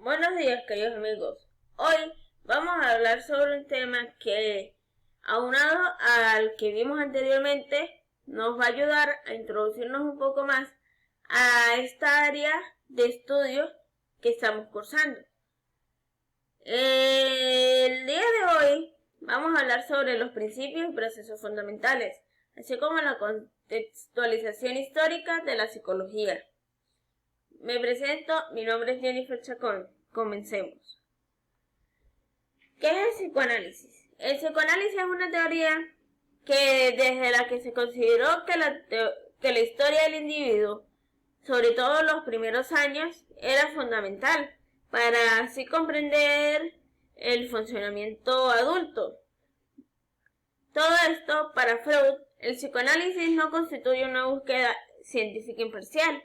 Buenos días, queridos amigos. Hoy vamos a hablar sobre un tema que, aunado al que vimos anteriormente, nos va a ayudar a introducirnos un poco más a esta área de estudio que estamos cursando. El día de hoy vamos a hablar sobre los principios y procesos fundamentales, así como la contextualización histórica de la psicología. Me presento, mi nombre es Jennifer Chacón. Comencemos. ¿Qué es el psicoanálisis? El psicoanálisis es una teoría que desde la que se consideró que la historia del individuo, sobre todo los primeros años, era fundamental para así comprender el funcionamiento adulto. Todo esto, para Freud, el psicoanálisis no constituye una búsqueda científica imparcial,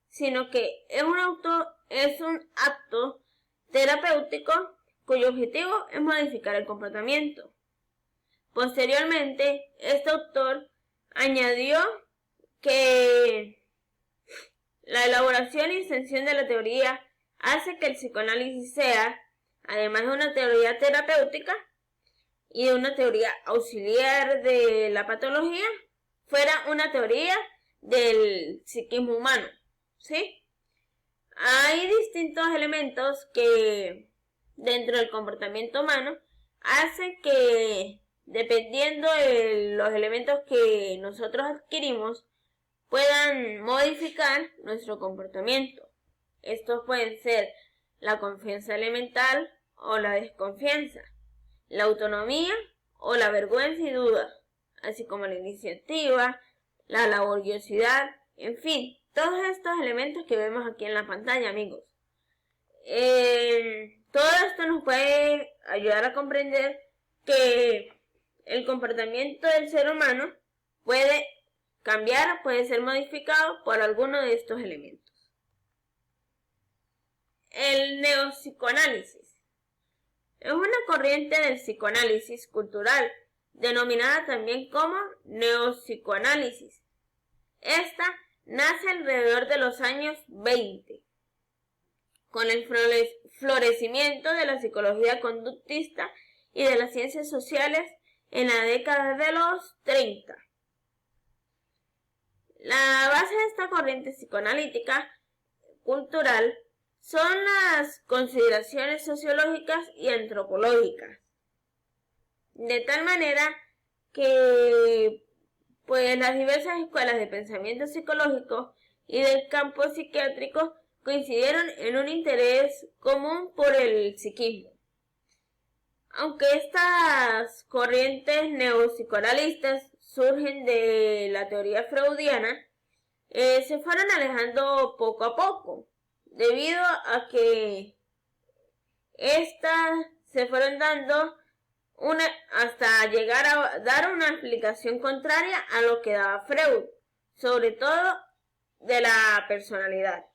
sino que es un acto terapéutico cuyo objetivo es modificar el comportamiento. Posteriormente, este autor añadió que la elaboración y extensión de la teoría hace que el psicoanálisis sea, además de una teoría terapéutica y de una teoría auxiliar de la patología, fuera una teoría del psiquismo humano. ¿Sí? Hay distintos elementos que dentro del comportamiento humano hacen que, dependiendo de los elementos que nosotros adquirimos, puedan modificar nuestro comportamiento. Estos pueden ser la confianza elemental o la desconfianza, la autonomía o la vergüenza y duda, así como la iniciativa, la laboriosidad, en fin, todos estos elementos que vemos aquí en la pantalla, amigos. Todo esto nos puede ayudar a comprender que el comportamiento del ser humano puede cambiar, puede ser modificado por alguno de estos elementos. El neopsicoanálisis es una corriente del psicoanálisis cultural, denominada también como neopsicoanálisis. Esta nace alrededor de los años 20, con el florecimiento de la psicología conductista y de las ciencias sociales en la década de los 30. La base de esta corriente psicoanalítica cultural son las consideraciones sociológicas y antropológicas, de tal manera que las diversas escuelas de pensamiento psicológico y del campo psiquiátrico coincidieron en un interés común por el psiquismo. Aunque estas corrientes neopsicoanalistas surgen de la teoría freudiana, se fueron alejando poco a poco, debido a que estas se fueron dando hasta llegar a dar una explicación contraria a lo que daba Freud, sobre todo de la personalidad.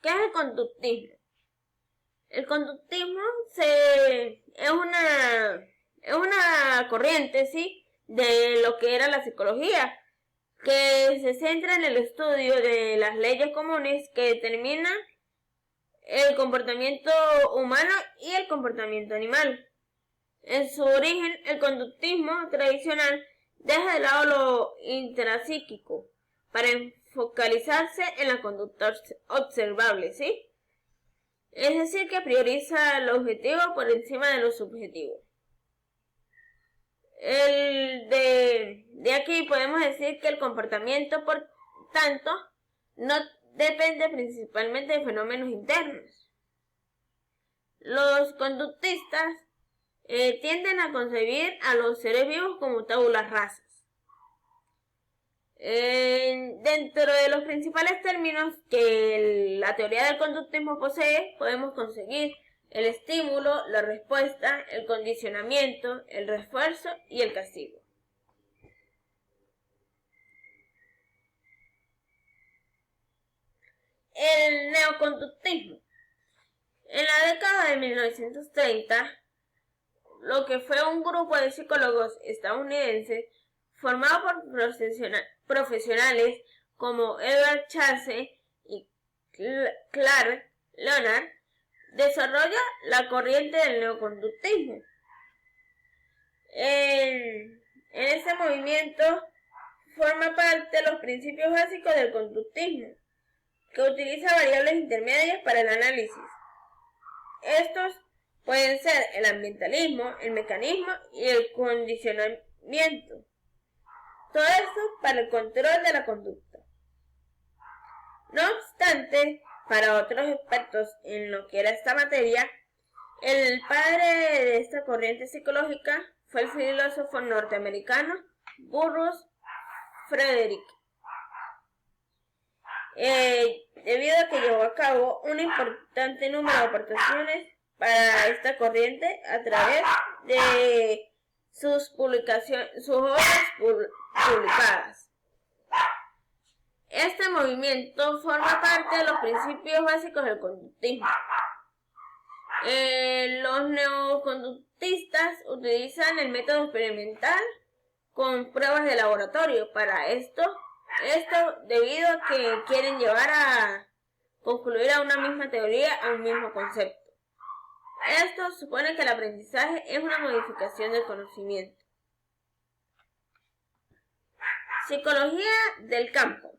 ¿Qué es el conductismo? El conductismo es una corriente, ¿sí?, de lo que era la psicología, que se centra en el estudio de las leyes comunes que determinan el comportamiento humano y el comportamiento animal. En su origen, el conductismo tradicional deja de lado lo intrapsíquico para focalizarse en la conducta observable, ¿sí? Es decir, que prioriza lo objetivo por encima de lo subjetivo. De aquí podemos decir que el comportamiento, por tanto, no depende principalmente de fenómenos internos. Los conductistas tienden a concebir a los seres vivos como tabulas rasas. Dentro de los principales términos que la teoría del conductismo posee, podemos conseguir el estímulo, la respuesta, el condicionamiento, el refuerzo y el castigo. El neoconductismo. En la década de 1930, lo que fue un grupo de psicólogos estadounidenses formado por profesionales como Edward Chase y Clark Leonard, desarrolla la corriente del neoconductismo. En este movimiento forma parte de los principios básicos del conductismo, que utiliza variables intermedias para el análisis. Estos pueden ser el ambientalismo, el mecanismo y el condicionamiento. Todo esto para el control de la conducta. No obstante, para otros expertos en lo que era esta materia, el padre de esta corriente psicológica fue el filósofo norteamericano Burrus Frederick, debido a que llevó a cabo un importante número de aportaciones para esta corriente a través de sus obras publicadas. Este movimiento forma parte de los principios básicos del conductismo. Los neoconductistas utilizan el método experimental con pruebas de laboratorio para esto debido a que quieren llevar a concluir a una misma teoría, a un mismo concepto. Esto supone que el aprendizaje es una modificación del conocimiento. Psicología del campo.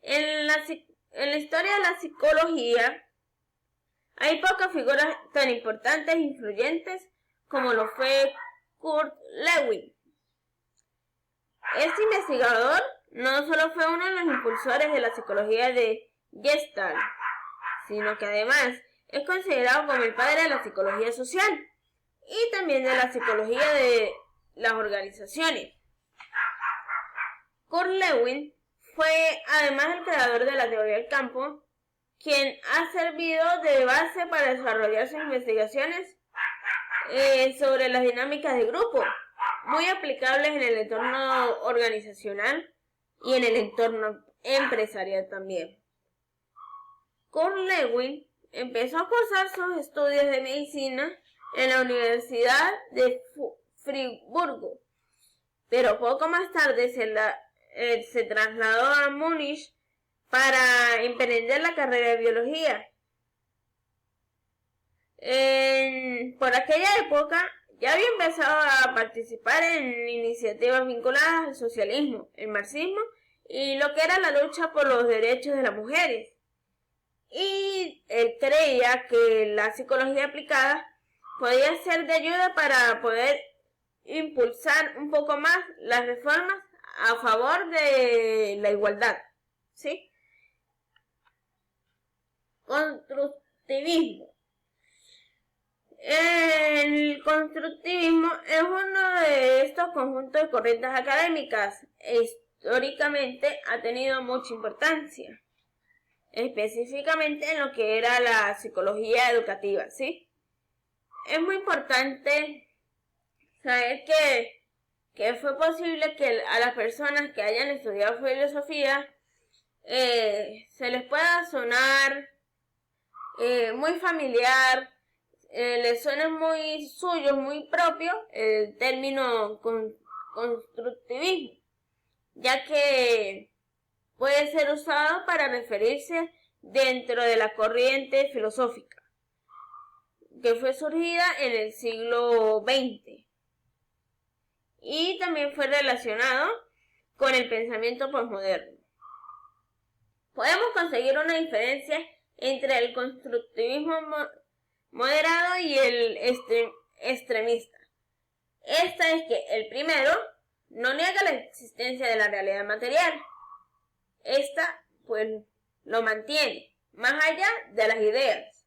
En la historia de la psicología hay pocas figuras tan importantes e influyentes como lo fue Kurt Lewin. Este investigador no solo fue uno de los impulsores de la psicología de Gestalt, sino que además es considerado como el padre de la psicología social y también de la psicología de las organizaciones. Kurt Lewin fue además el creador de la teoría del campo, quien ha servido de base para desarrollar sus investigaciones sobre las dinámicas de grupo, muy aplicables en el entorno organizacional y en el entorno empresarial también. Kurt Lewin empezó a cursar sus estudios de medicina en la Universidad de Friburgo, pero poco más tarde se trasladó a Múnich para emprender la carrera de biología. Por aquella época ya había empezado a participar en iniciativas vinculadas al socialismo, el marxismo y lo que era la lucha por los derechos de las mujeres. Y él creía que la psicología aplicada podía ser de ayuda para poder impulsar un poco más las reformas a favor de la igualdad, ¿sí? Constructivismo. El constructivismo es uno de estos conjuntos de corrientes académicas e históricamente ha tenido mucha importancia, específicamente en lo que era la psicología educativa, ¿sí? Es muy importante saber que fue posible que a las personas que hayan estudiado filosofía se les pueda sonar muy familiar, les suene muy suyo, muy propio el término constructivismo, ya que puede ser usado para referirse dentro de la corriente filosófica que fue surgida en el siglo XX y también fue relacionado con el pensamiento posmoderno. Podemos conseguir una diferencia entre el constructivismo moderado y el extremista. Esta es que el primero no niega la existencia de la realidad material. Esta, pues, lo mantiene más allá de las ideas.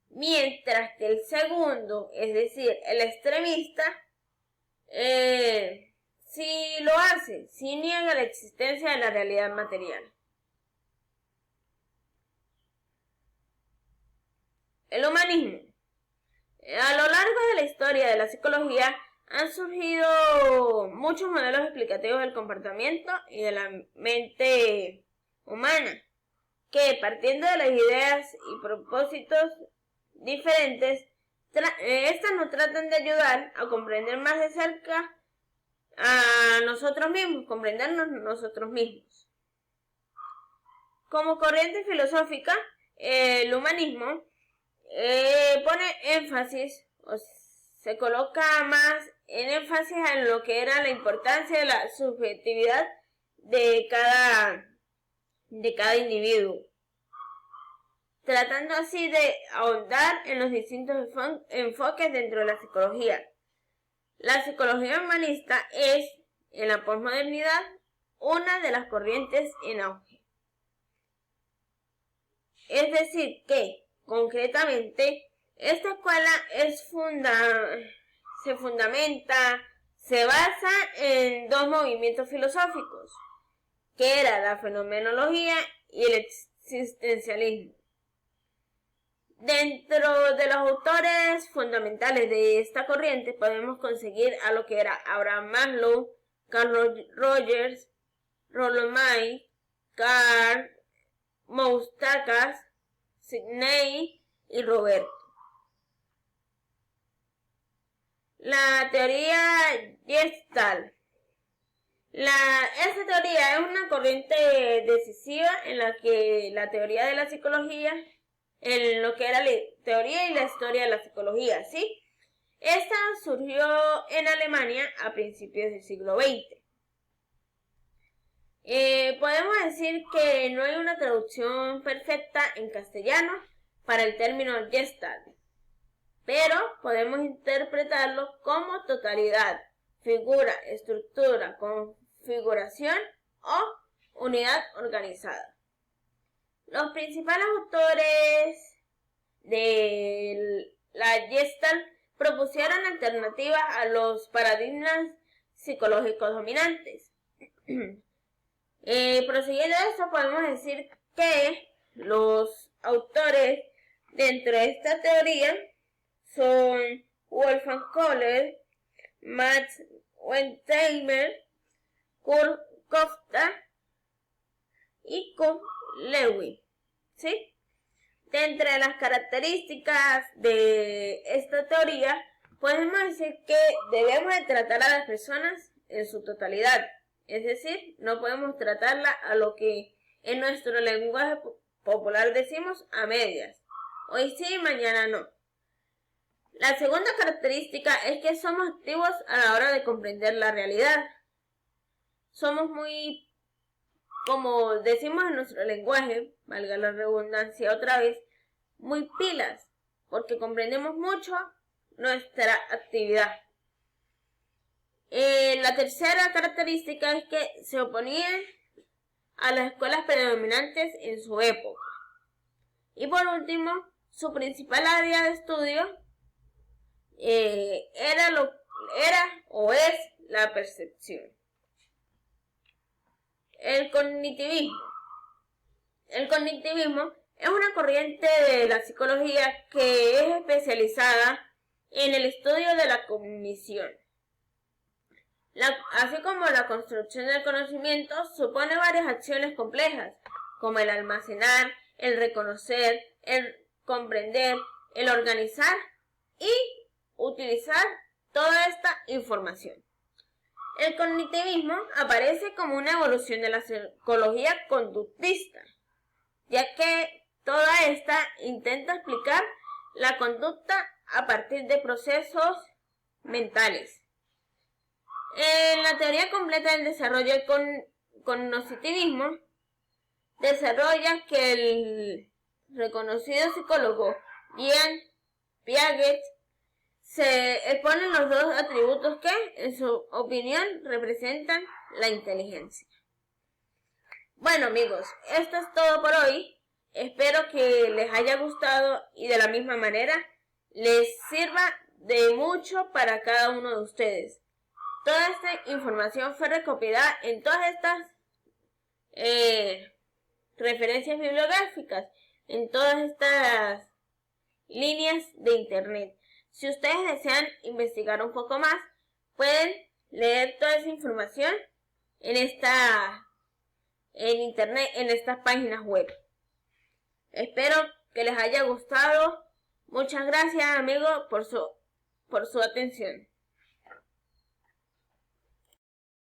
Mientras que el segundo, es decir, el extremista, sí lo hace, sí niega la existencia de la realidad material. El humanismo. A lo largo de la historia de la psicología han surgido muchos modelos explicativos del comportamiento y de la mente humana, que partiendo de las ideas y propósitos diferentes, estas nos tratan de ayudar a comprender más de cerca a nosotros mismos, comprendernos nosotros mismos. Como corriente filosófica, el humanismo pone énfasis, o se coloca más en énfasis en lo que era la importancia de la subjetividad de cada individuo, tratando así de ahondar en los distintos enfoques dentro de la psicología. La psicología humanista es, en la posmodernidad, una de las corrientes en auge. Es decir que, concretamente, esta escuela se basa en dos movimientos filosóficos, que era la fenomenología y el existencialismo. Dentro de los autores fundamentales de esta corriente podemos conseguir a lo que era Abraham Maslow, Carl Rogers, Rollo May, Karl Moustakas, Sidney y Roberto. La teoría Gestalt. Esta teoría es una corriente decisiva en la que la teoría de la psicología, en lo que era la teoría y la historia de la psicología, ¿sí? Esta surgió en Alemania a principios del siglo XX. Podemos decir que no hay una traducción perfecta en castellano para el término Gestalt, pero podemos interpretarlo como totalidad, figura, estructura, configuración o unidad organizada. Los principales autores de la Gestalt propusieron alternativas a los paradigmas psicológicos dominantes. Prosiguiendo esto, podemos decir que los autores dentro de esta teoría son Wolfgang Kohler, Max Wertheimer, Kurt Kofta y Kurt Lewin, ¿sí? De entre las características de esta teoría, podemos decir que debemos de tratar a las personas en su totalidad. Es decir, no podemos tratarla a lo que en nuestro lenguaje popular decimos a medias. Hoy sí, mañana no. La segunda característica es que somos activos a la hora de comprender la realidad. Somos muy, como decimos en nuestro lenguaje, valga la redundancia otra vez, muy pilas, porque comprendemos mucho nuestra actividad. La tercera característica es que se oponían a las escuelas predominantes en su época. Y por último, su principal área de estudio era o es la percepción. El cognitivismo. El cognitivismo es una corriente de la psicología que es especializada en el estudio de la cognición. Así como la construcción del conocimiento supone varias acciones complejas, como el almacenar, el reconocer, el comprender, el organizar y utilizar toda esta información. El cognitivismo aparece como una evolución de la psicología conductista, ya que toda esta intenta explicar la conducta a partir de procesos mentales. En la teoría completa del desarrollo del cognitivismo, desarrolla que el reconocido psicólogo Jean Piaget se exponen los dos atributos que, en su opinión, representan la inteligencia. Bueno amigos, esto es todo por hoy. Espero que les haya gustado y de la misma manera les sirva de mucho para cada uno de ustedes. Toda esta información fue recopilada en todas estas referencias bibliográficas, en todas estas líneas de internet. Si ustedes desean investigar un poco más, pueden leer toda esa información en internet, en estas páginas web. Espero que les haya gustado. Muchas gracias, amigos, por su atención.